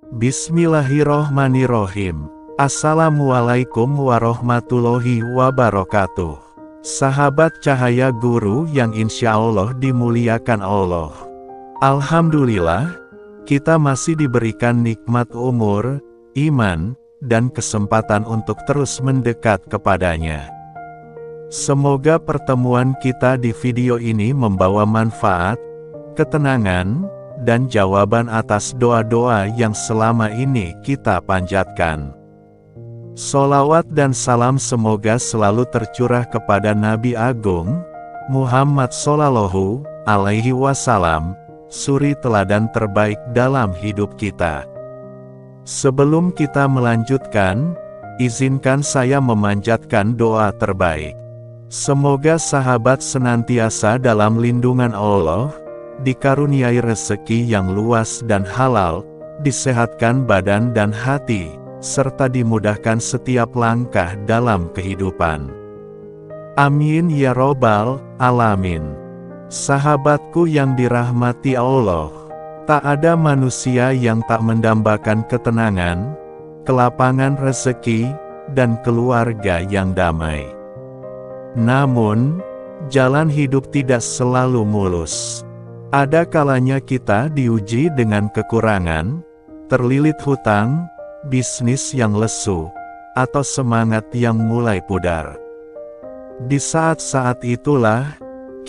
Bismillahirrohmanirrohim. Assalamualaikum warahmatullahi wabarakatuh. Sahabat Cahaya Guru yang insya Allah dimuliakan Allah. Alhamdulillah, kita masih diberikan nikmat umur, iman, dan kesempatan untuk terus mendekat kepadanya. Semoga pertemuan kita di video ini membawa manfaat, ketenangan, dan jawaban atas doa-doa yang selama ini kita panjatkan. Sholawat dan salam semoga selalu tercurah kepada Nabi Agung Muhammad Shallallahu Alaihi Wasallam, suri teladan terbaik dalam hidup kita. Sebelum kita melanjutkan, izinkan saya memanjatkan doa terbaik. Semoga sahabat senantiasa dalam lindungan Allah, dikaruniai rezeki yang luas dan halal, disehatkan badan dan hati, serta dimudahkan setiap langkah dalam kehidupan. Amin ya robbal alamin. Sahabatku yang dirahmati Allah, tak ada manusia yang tak mendambakan ketenangan, kelapangan rezeki, dan keluarga yang damai. Namun, jalan hidup tidak selalu mulus. Ada kalanya kita diuji dengan kekurangan, terlilit hutang, bisnis yang lesu, atau semangat yang mulai pudar. Di saat-saat itulah,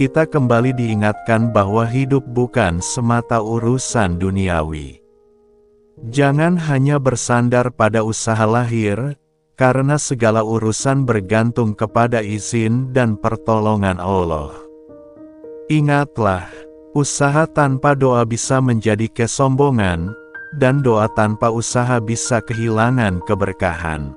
kita kembali diingatkan bahwa hidup bukan semata urusan duniawi. Jangan hanya bersandar pada usaha lahir, karena segala urusan bergantung kepada izin dan pertolongan Allah. Ingatlah, usaha tanpa doa bisa menjadi kesombongan, dan doa tanpa usaha bisa kehilangan keberkahan.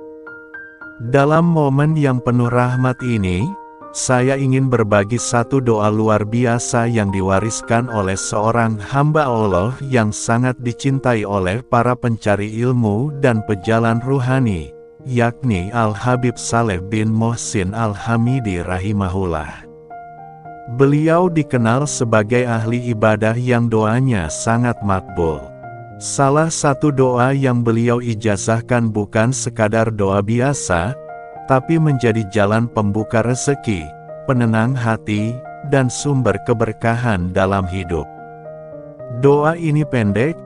Dalam momen yang penuh rahmat ini, saya ingin berbagi satu doa luar biasa yang diwariskan oleh seorang hamba Allah yang sangat dicintai oleh para pencari ilmu dan pejalan ruhani, yakni Al-Habib Saleh bin Mohsin Al-Hamidi rahimahullah. Beliau dikenal sebagai ahli ibadah yang doanya sangat makbul. Salah satu doa yang beliau ijazahkan bukan sekadar doa biasa, tapi menjadi jalan pembuka rezeki, penenang hati, dan sumber keberkahan dalam hidup. Doa ini pendek,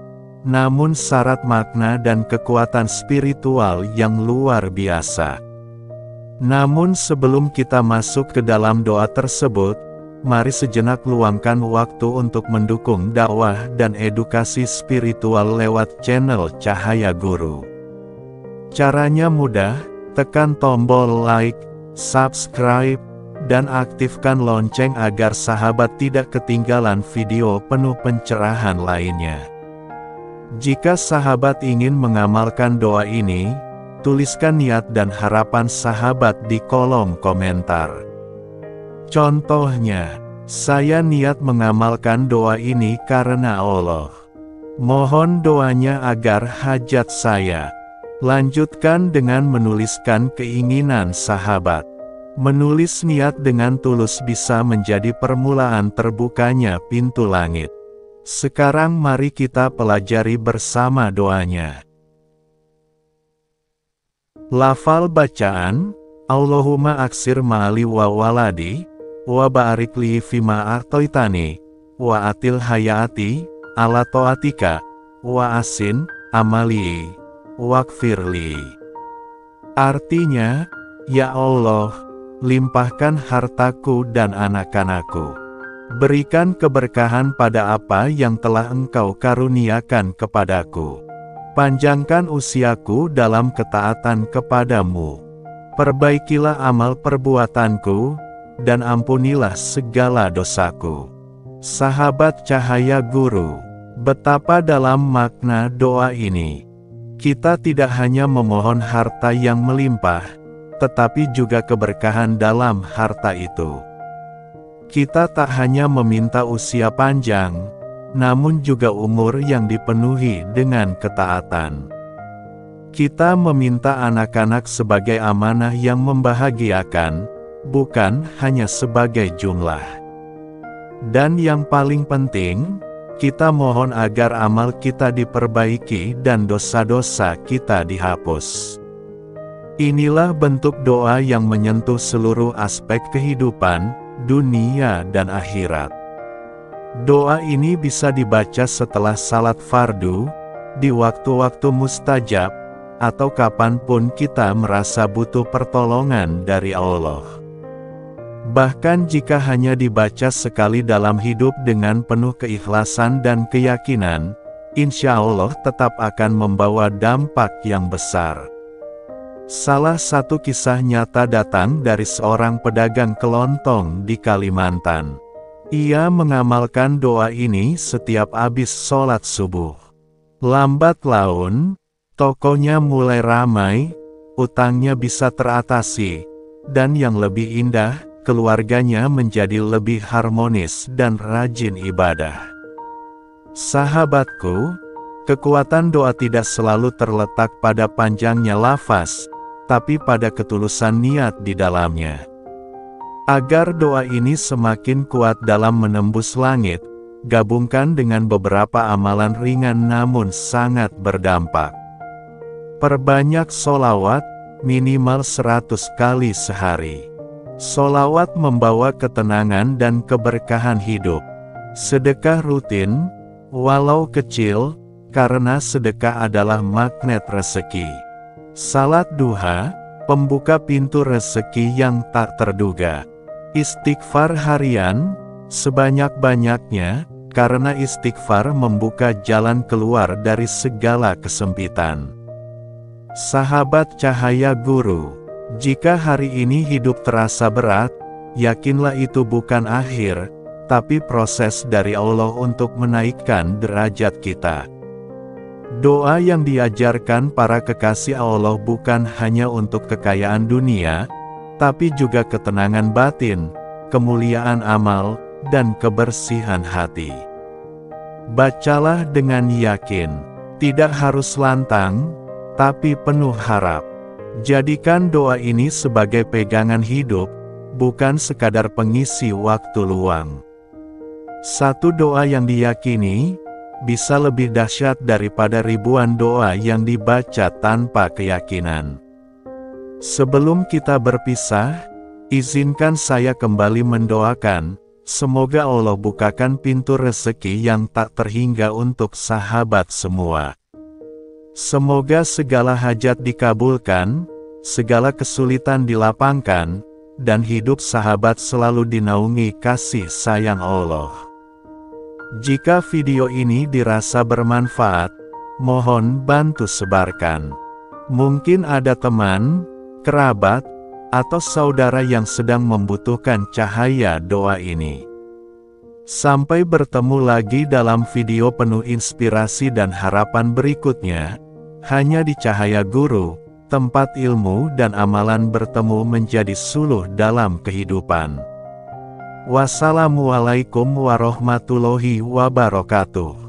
namun syarat makna dan kekuatan spiritual yang luar biasa. Namun sebelum kita masuk ke dalam doa tersebut, mari sejenak luangkan waktu untuk mendukung dakwah dan edukasi spiritual lewat channel Cahaya Guru. Caranya mudah, tekan tombol like, subscribe, dan aktifkan lonceng agar sahabat tidak ketinggalan video penuh pencerahan lainnya. Jika sahabat ingin mengamalkan doa ini, tuliskan niat dan harapan sahabat di kolom komentar. Contohnya, saya niat mengamalkan doa ini karena Allah. Mohon doanya agar hajat saya. Lanjutkan dengan menuliskan keinginan sahabat. Menulis niat dengan tulus bisa menjadi permulaan terbukanya pintu langit. Sekarang mari kita pelajari bersama doanya. Lafal bacaan, Allahumma aksir ma'ali wa waladi, wa barik li fima a'toitani, wa atil hayati, ala to'atika, wa asin, amali, wakfirli. Artinya, ya Allah, limpahkan hartaku dan anak-anakku. Berikan keberkahan pada apa yang telah Engkau karuniakan kepadaku. Panjangkan usiaku dalam ketaatan kepadamu. Perbaikilah amal perbuatanku, dan ampunilah segala dosaku. Sahabat Cahaya Guru, betapa dalam makna doa ini, kita tidak hanya memohon harta yang melimpah, tetapi juga keberkahan dalam harta itu. Kita tak hanya meminta usia panjang, namun juga umur yang dipenuhi dengan ketaatan. Kita meminta anak-anak sebagai amanah yang membahagiakan, bukan hanya sebagai jumlah. Dan yang paling penting, Kita mohon agar amal kita diperbaiki dan dosa-dosa kita dihapus. Inilah bentuk doa yang menyentuh seluruh aspek kehidupan, dunia dan akhirat. Doa ini bisa dibaca setelah salat fardu, di waktu-waktu mustajab, atau kapanpun kita merasa butuh pertolongan dari Allah. Bahkan jika hanya dibaca sekali dalam hidup dengan penuh keikhlasan dan keyakinan, insya Allah tetap akan membawa dampak yang besar. Salah satu kisah nyata datang dari seorang pedagang kelontong di Kalimantan. Ia mengamalkan doa ini setiap habis sholat subuh. Lambat laun, tokonya mulai ramai, utangnya bisa teratasi, dan yang lebih indah, keluarganya menjadi lebih harmonis dan rajin ibadah. Sahabatku, kekuatan doa tidak selalu terletak pada panjangnya lafaz, tapi pada ketulusan niat di dalamnya. Agar doa ini semakin kuat dalam menembus langit, gabungkan dengan beberapa amalan ringan namun sangat berdampak. Perbanyak sholawat, minimal 100 kali sehari. Sholawat membawa ketenangan dan keberkahan hidup. Sedekah rutin, walau kecil, karena sedekah adalah magnet rezeki. Salat duha, pembuka pintu rezeki yang tak terduga. Istighfar harian, sebanyak-banyaknya, karena istighfar membuka jalan keluar dari segala kesempitan. Sahabat cahaya guru, jika hari ini hidup terasa berat, yakinlah itu bukan akhir, tapi proses dari Allah untuk menaikkan derajat kita. Doa yang diajarkan para kekasih Allah bukan hanya untuk kekayaan dunia, tapi juga ketenangan batin, kemuliaan amal, dan kebersihan hati. Bacalah dengan yakin, tidak harus lantang, tapi penuh harap. Jadikan doa ini sebagai pegangan hidup, bukan sekadar pengisi waktu luang. Satu doa yang diyakini, bisa lebih dahsyat daripada ribuan doa yang dibaca tanpa keyakinan. Sebelum kita berpisah, izinkan saya kembali mendoakan, semoga Allah bukakan pintu rezeki yang tak terhingga untuk sahabat semua. Semoga segala hajat dikabulkan, segala kesulitan dilapangkan, dan hidup sahabat selalu dinaungi kasih sayang Allah. Jika video ini dirasa bermanfaat, mohon bantu sebarkan. Mungkin ada teman, kerabat, atau saudara yang sedang membutuhkan cahaya doa ini. Sampai bertemu lagi dalam video penuh inspirasi dan harapan berikutnya, hanya di Cahaya Guru, tempat ilmu dan amalan bertemu menjadi suluh dalam kehidupan. Wassalamualaikum warahmatullahi wabarakatuh.